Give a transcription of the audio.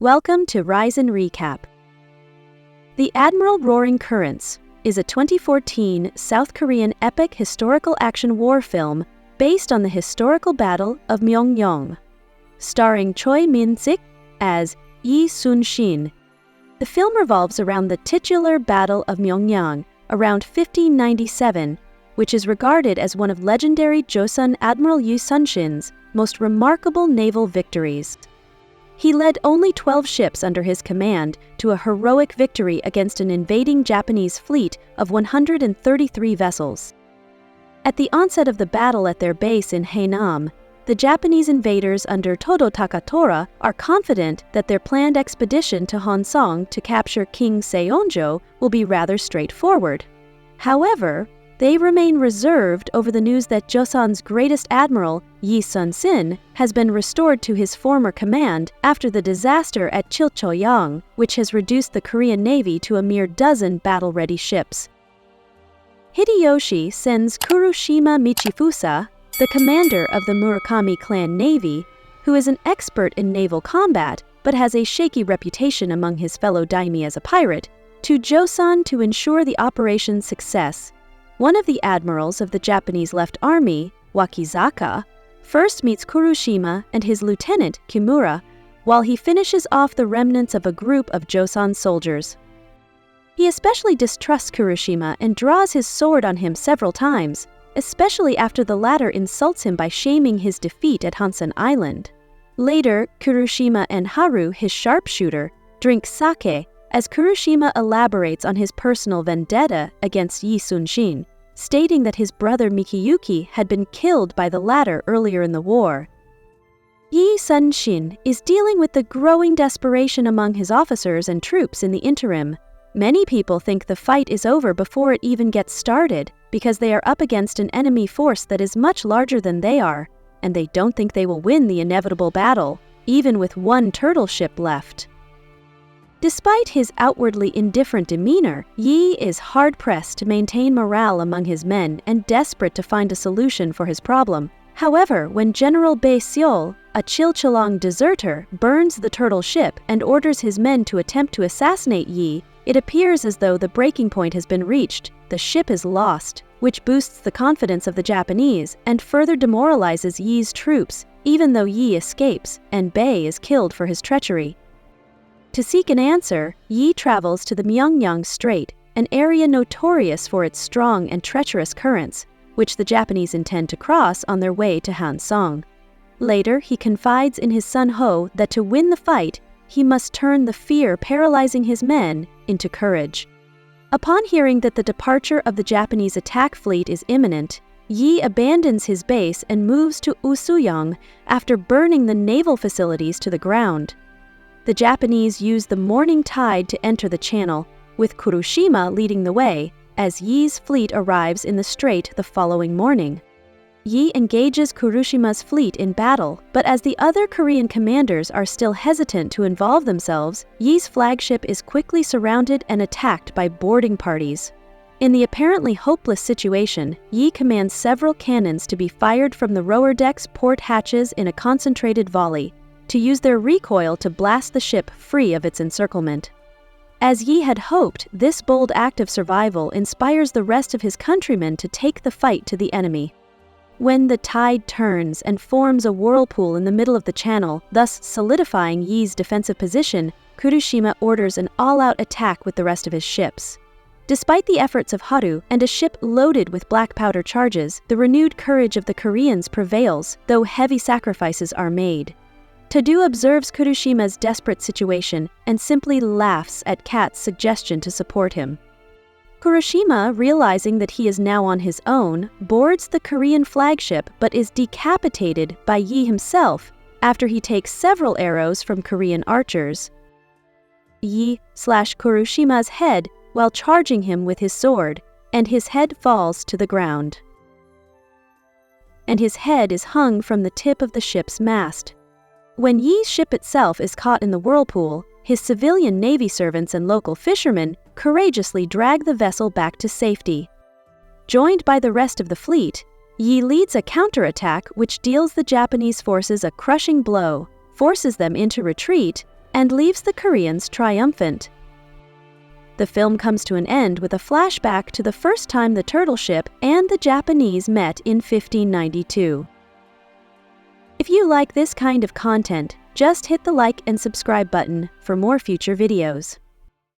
Welcome to Rise and Recap. The Admiral Roaring Currents is a 2014 South Korean epic historical action war film based on the historical Battle of Myeongnyong. Starring Choi Min-sik as Yi Sun-shin. The film revolves around the titular Battle of Myeongnyong around 1597, which is regarded as one of legendary Joseon Admiral Yi Sun-shin's most remarkable naval victories. He led only 12 ships under his command to a heroic victory against an invading Japanese fleet of 133 vessels. At the onset of the battle at their base in Haenam, the Japanese invaders under Todo Takatora are confident that their planned expedition to Honsong to capture King Seonjo will be rather straightforward. However, they remain reserved over the news that Joseon's greatest admiral, Yi Sun-shin, has been restored to his former command after the disaster at Chilchoyang, which has reduced the Korean Navy to a mere dozen battle-ready ships. Hideyoshi sends Kurushima Michifusa, the commander of the Murakami clan navy, who is an expert in naval combat but has a shaky reputation among his fellow daimyo as a pirate, to Joseon to ensure the operation's success. One of the admirals of the Japanese Left Army, Wakizaka, first meets Kurushima and his lieutenant, Kimura, while he finishes off the remnants of a group of Joseon soldiers. He especially distrusts Kurushima and draws his sword on him several times, especially after the latter insults him by shaming his defeat at Hansen Island. Later, Kurushima and Haru, his sharpshooter, drink sake as Kurushima elaborates on his personal vendetta against Yi Sun-shin, stating that his brother Mikiyuki had been killed by the latter earlier in the war. Yi Sun-shin is dealing with the growing desperation among his officers and troops in the interim. Many people think the fight is over before it even gets started because they are up against an enemy force that is much larger than they are, and they don't think they will win the inevitable battle, even with one turtle ship left. Despite his outwardly indifferent demeanor, Yi is hard-pressed to maintain morale among his men and desperate to find a solution for his problem. However, when General Bae Seol, a Chilcheong deserter, burns the turtle ship and orders his men to attempt to assassinate Yi, it appears as though the breaking point has been reached. The ship is lost, which boosts the confidence of the Japanese and further demoralizes Yi's troops, even though Yi escapes and Bae is killed for his treachery. To seek an answer, Yi travels to the Myeongnyang Strait, an area notorious for its strong and treacherous currents, which the Japanese intend to cross on their way to Hansong. Later, he confides in his son Ho that to win the fight, he must turn the fear paralyzing his men into courage. Upon hearing that the departure of the Japanese attack fleet is imminent, Yi abandons his base and moves to Usuyong after burning the naval facilities to the ground. The Japanese use the morning tide to enter the channel, with Kurushima leading the way, as Yi's fleet arrives in the strait the following morning. Yi engages Kurushima's fleet in battle, but as the other Korean commanders are still hesitant to involve themselves, Yi's flagship is quickly surrounded and attacked by boarding parties. In the apparently hopeless situation, Yi commands several cannons to be fired from the rower deck's port hatches in a concentrated volley, to use their recoil to blast the ship free of its encirclement. As Yi had hoped, this bold act of survival inspires the rest of his countrymen to take the fight to the enemy. When the tide turns and forms a whirlpool in the middle of the channel, thus solidifying Yi's defensive position, Kurushima orders an all-out attack with the rest of his ships. Despite the efforts of Haru and a ship loaded with black powder charges, the renewed courage of the Koreans prevails, though heavy sacrifices are made. Tadu observes Kurushima's desperate situation and simply laughs at Kat's suggestion to support him. Kurushima, realizing that he is now on his own, boards the Korean flagship but is decapitated by Yi himself after he takes several arrows from Korean archers. Yi slashes Kurushima's head while charging him with his sword, and his head falls to the ground. And his head is hung from the tip of the ship's mast. When Yi's ship itself is caught in the whirlpool, his civilian navy servants and local fishermen courageously drag the vessel back to safety. Joined by the rest of the fleet, Yi leads a counterattack which deals the Japanese forces a crushing blow, forces them into retreat, and leaves the Koreans triumphant. The film comes to an end with a flashback to the first time the turtle ship and the Japanese met in 1592. If you like this kind of content, just hit the like and subscribe button for more future videos.